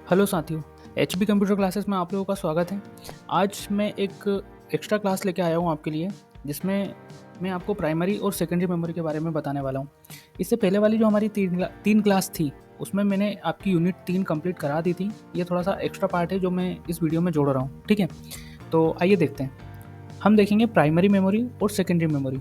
Hello साथियों, HB computer classes में आप लोगों का स्वागत है। आज मैं एक एक्स्ट्रा क्लास लेके आया हूँ आपके लिए, जिसमें मैं आपको प्राइमरी और सेकेंडरी मेमोरी के बारे में बताने वाला हूँ। इससे पहले वाली जो हमारी तीन क्लास थी, उसमें मैंने आपकी यूनिट 3 कंप्लीट करा दी थी। ये थोड़ा सा एक्स्ट्रा पार्ट है जो मैं इस वीडियो में जोड़ रहा हूँ, ठीक है। तो आइए देखते हैं। हम देखेंगे प्राइमरी मेमोरी और सेकेंडरी मेमोरी।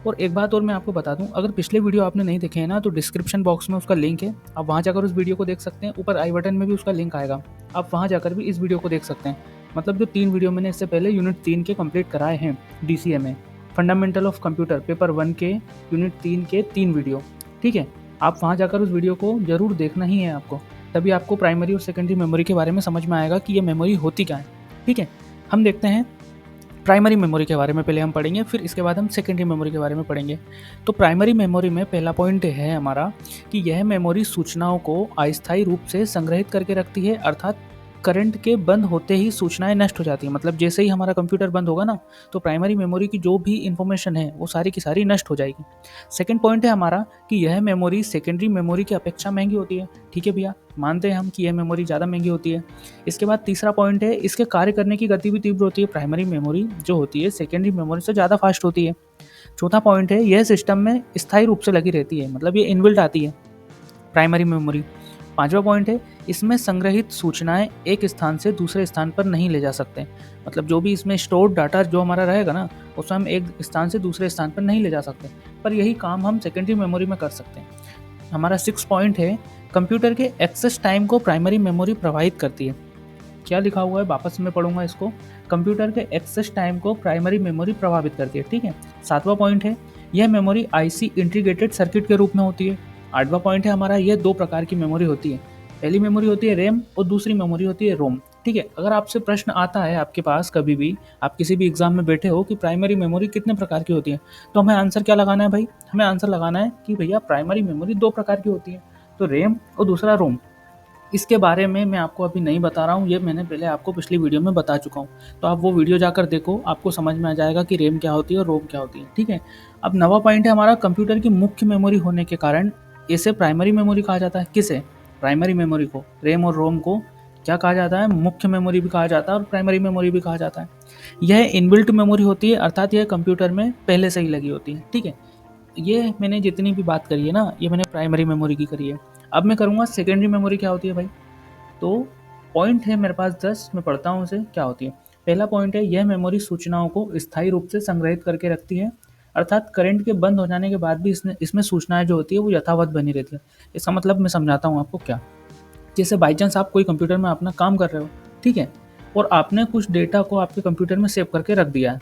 और एक बात और मैं आपको बता दूं, अगर पिछले वीडियो आपने नहीं देखे हैं ना, तो डिस्क्रिप्शन बॉक्स में उसका लिंक है, आप वहां जाकर उस वीडियो को देख सकते हैं। ऊपर आई बटन में भी उसका लिंक आएगा, आप वहां जाकर भी इस वीडियो को देख सकते हैं। मतलब जो 3 वीडियो मैंने इससे पहले यूनिट 3 के कंप्लीट कराए हैं DCA में, फंडामेंटल ऑफ कंप्यूटर पेपर 1 के यूनिट 3 के 3 वीडियो, ठीक है। आप वहाँ जाकर उस वीडियो को ज़रूर देखना ही है आपको, तभी आपको प्राइमरी और सेकेंडरी मेमोरी के बारे में समझ में आएगा कि ये मेमोरी होती क्या है, ठीक है। हम देखते हैं प्राइमरी मेमोरी के बारे में पहले हम पढ़ेंगे, फिर इसके बाद हम सेकेंडरी मेमोरी के बारे में पढ़ेंगे। तो प्राइमरी मेमोरी में पहला पॉइंट है हमारा कि यह मेमोरी सूचनाओं को अस्थायी रूप से संग्रहित करके रखती है, अर्थात करंट के बंद होते ही सूचनाएं नष्ट हो जाती हैं। मतलब जैसे ही हमारा कंप्यूटर बंद होगा ना, तो प्राइमरी मेमोरी की जो भी इंफॉर्मेशन है वो सारी की सारी नष्ट हो जाएगी। सेकेंड पॉइंट है हमारा कि यह मेमोरी सेकेंडरी मेमोरी की अपेक्षा महंगी होती है, ठीक है भैया, मानते हैं हम कि यह मेमोरी ज़्यादा महंगी होती है। इसके बाद तीसरा पॉइंट है, इसके कार्य करने की गति भी तीव्र होती है। प्राइमरी मेमोरी जो होती है सेकेंडरी मेमोरी से ज़्यादा फास्ट होती है। चौथा पॉइंट है, यह सिस्टम में स्थायी रूप से लगी रहती है, मतलब ये इनबिल्ट आती है प्राइमरी मेमोरी। पांचवा पॉइंट है, इसमें संग्रहित सूचनाएं एक स्थान से दूसरे स्थान पर नहीं ले जा सकते। मतलब जो भी इसमें स्टोर्ड डाटा जो हमारा रहेगा ना, उसमें हम एक स्थान से दूसरे स्थान पर नहीं ले जा सकते, पर यही काम हम सेकेंडरी मेमोरी में कर सकते हैं। हमारा 6 पॉइंट है, कंप्यूटर के एक्सेस टाइम को प्राइमरी मेमोरी प्रभावित करती है। क्या लिखा हुआ है, वापस मैं पढ़ूंगा इसको। कंप्यूटर के एक्सेस टाइम को प्राइमरी मेमोरी प्रभावित करती है, ठीक है। सातवां पॉइंट है, यह मेमोरी आईसी इंटीग्रेटेड सर्किट के रूप में होती है। आठवां पॉइंट है हमारा, यह 2 प्रकार की मेमोरी होती है। पहली मेमोरी होती है रैम और दूसरी मेमोरी होती है रोम, ठीक है। अगर आपसे प्रश्न आता है आपके पास कभी भी, आप किसी भी एग्जाम में बैठे हो कि प्राइमरी मेमोरी कितने प्रकार की होती है, तो हमें आंसर क्या लगाना है भाई? हमें आंसर लगाना है कि भैया प्राइमरी मेमोरी 2 प्रकार की होती है, तो रैम और दूसरा रोम। इसके बारे में मैं आपको अभी नहीं बता रहा हूँ, ये मैंने पहले आपको पिछली वीडियो में बता चुका हूँ। तो आप वो वीडियो जाकर देखो, आपको समझ में आ जाएगा कि रैम क्या होती है और रोम क्या होती है, ठीक है। अब नवा पॉइंट है हमारा, कंप्यूटर की मुख्य मेमोरी होने के कारण इसे प्राइमरी मेमोरी कहा जाता है। किसे? प्राइमरी मेमोरी को, रैम और रोम को क्या कहा जाता है? मुख्य मेमोरी भी कहा जाता है और प्राइमरी मेमोरी भी कहा जाता है। यह इनबिल्ट मेमोरी होती है, अर्थात यह कंप्यूटर में पहले से ही लगी होती है, ठीक है। ये मैंने जितनी भी बात करी है ना, ये मैंने प्राइमरी मेमोरी की करी है। अब मैं करूँगा सेकेंडरी मेमोरी क्या होती है भाई। तो पॉइंट है मेरे पास 10, मैं पढ़ता हूँ उसे, क्या होती है। पहला पॉइंट है, यह मेमोरी सूचनाओं को स्थायी रूप से संग्रहित करके रखती है, अर्थात करंट के बंद हो जाने के बाद भी इसमें सूचनाएं जो होती है वो यथावत बनी रहती है। इसका मतलब मैं समझाता हूँ आपको क्या। जैसे बाई चांस आप कोई कंप्यूटर में अपना काम कर रहे हो, ठीक है, और आपने कुछ डेटा को आपके कंप्यूटर में सेव करके रख दिया है।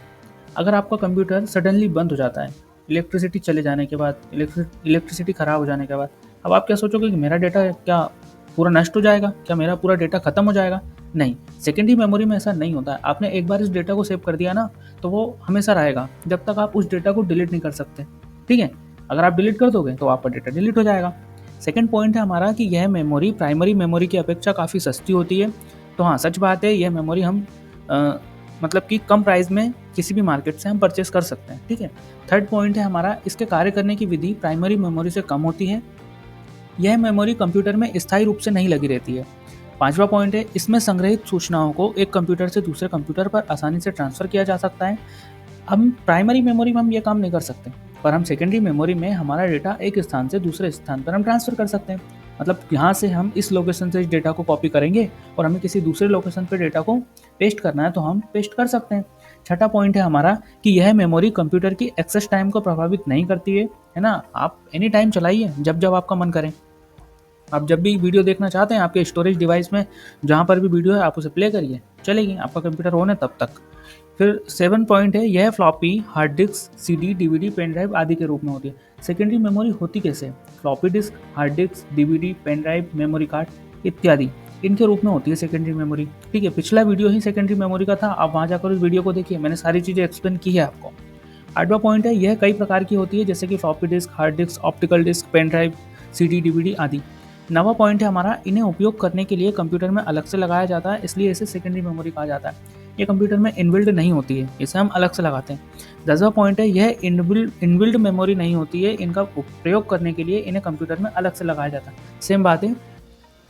अगर आपका कंप्यूटर सडनली बंद हो जाता है, इलेक्ट्रिसिटी चले जाने के बाद, इलेक्ट्रिसिटी ख़राब हो जाने के बाद, अब आप क्या सोचोगे कि मेरा डेटा क्या पूरा नष्ट हो जाएगा, क्या मेरा पूरा डेटा खत्म हो जाएगा? नहीं, सेकेंडरी मेमोरी में ऐसा नहीं होता है। आपने एक बार इस डेटा को सेव कर दिया ना, तो वो हमेशा रहेगा जब तक आप उस डेटा को डिलीट नहीं कर सकते, ठीक है। अगर आप डिलीट कर दोगे तो आपका डेटा डिलीट हो जाएगा। सेकेंड पॉइंट है हमारा कि यह मेमोरी प्राइमरी मेमोरी की अपेक्षा काफ़ी सस्ती होती है। तो हाँ, सच बात है, यह मेमोरी हम मतलब कि कम प्राइस में किसी भी मार्केट से हम परचेस कर सकते हैं, ठीक है। थर्ड पॉइंट है हमारा, इसके कार्य करने की विधि प्राइमरी मेमोरी से कम होती है। यह मेमोरी कंप्यूटर में स्थायी रूप से नहीं लगी रहती है। पांचवा पॉइंट है, इसमें संग्रहित सूचनाओं को एक कंप्यूटर से दूसरे कंप्यूटर पर आसानी से ट्रांसफर किया जा सकता है। हम प्राइमरी मेमोरी में हम ये काम नहीं कर सकते, पर हम सेकेंडरी मेमोरी में हमारा डेटा एक स्थान से दूसरे स्थान पर हम ट्रांसफर कर सकते हैं। मतलब यहाँ से हम इस लोकेशन से इस डेटा को कॉपी करेंगे और हमें किसी दूसरे लोकेशन पर डेटा को पेस्ट करना है तो हम पेस्ट कर सकते हैं। छठा पॉइंट है हमारा कि यह मेमोरी कंप्यूटर की एक्सेस टाइम को प्रभावित नहीं करती है ना। आप एनी टाइम चलाइए, जब जब आपका मन करे। आप जब भी वीडियो देखना चाहते हैं आपके स्टोरेज डिवाइस में जहाँ पर भी वीडियो है आप उसे प्ले करिए, चलेगी, आपका कंप्यूटर ऑन है तब तक। फिर 7 पॉइंट है, यह floppy, hard disk, CD, DVD, pen drive आदि के रूप में होती है। सेकेंडरी मेमोरी होती कैसे? Floppy disk, hard disk, DVD, pen drive, memory card इत्यादि, इनके रूप में होती है सेकेंडरी मेमोरी, ठीक है। पिछला वीडियो ही सेकेंडरी मेमोरी का था, आप वहाँ जाकर उस वीडियो को देखिए, मैंने सारी चीज़ें एक्सप्लेन की है आपको। आठवां पॉइंट है, यह कई प्रकार की होती है, जैसे कि floppy disk, hard disk, optical disk, pen drive, CD, DVD आदि। नवा पॉइंट है हमारा, इन्हें उपयोग करने के लिए कंप्यूटर में अलग से लगाया जाता है, इसलिए इसे सेकेंडरी मेमोरी कहा जाता है। ये कंप्यूटर में इनबिल्ड नहीं होती है, इसे हम अलग से लगाते हैं। 10वां पॉइंट है, यह इनबिल्ड मेमोरी नहीं होती है, इनका प्रयोग करने के लिए इन्हें कंप्यूटर में अलग से लगाया जाता है। सेम बात है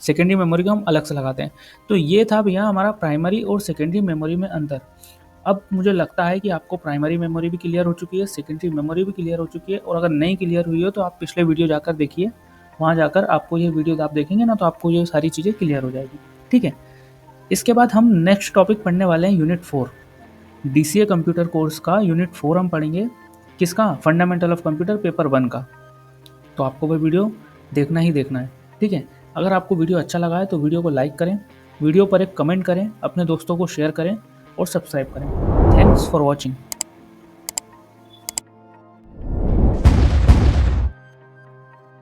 सेकेंडरी मेमोरी को हम अलग से लगाते हैं। तो ये था भैया हमारा प्राइमरी और सेकेंडरी मेमोरी में अंतर। अब मुझे लगता है कि आपको प्राइमरी मेमोरी भी क्लियर हो चुकी है, सेकेंडरी मेमोरी भी क्लियर हो चुकी है, और अगर नहीं क्लियर हुई हो तो आप पिछले वीडियो जाकर देखिए, वहाँ जाकर आपको ये वीडियो आप देखेंगे ना तो आपको ये सारी चीज़ें क्लियर हो जाएगी। ठीक है, इसके बाद हम नेक्स्ट टॉपिक पढ़ने वाले हैं यूनिट 4, DCA कंप्यूटर कोर्स का यूनिट 4 हम पढ़ेंगे। किसका? फंडामेंटल ऑफ कंप्यूटर पेपर 1 का। तो आपको वो वीडियो देखना ही देखना है। ठीक है, अगर आपको वीडियो अच्छा लगा है तो वीडियो को लाइक करें, वीडियो पर एक कमेंट करें, अपने दोस्तों को शेयर करें और सब्सक्राइब करें। Thanks for watching.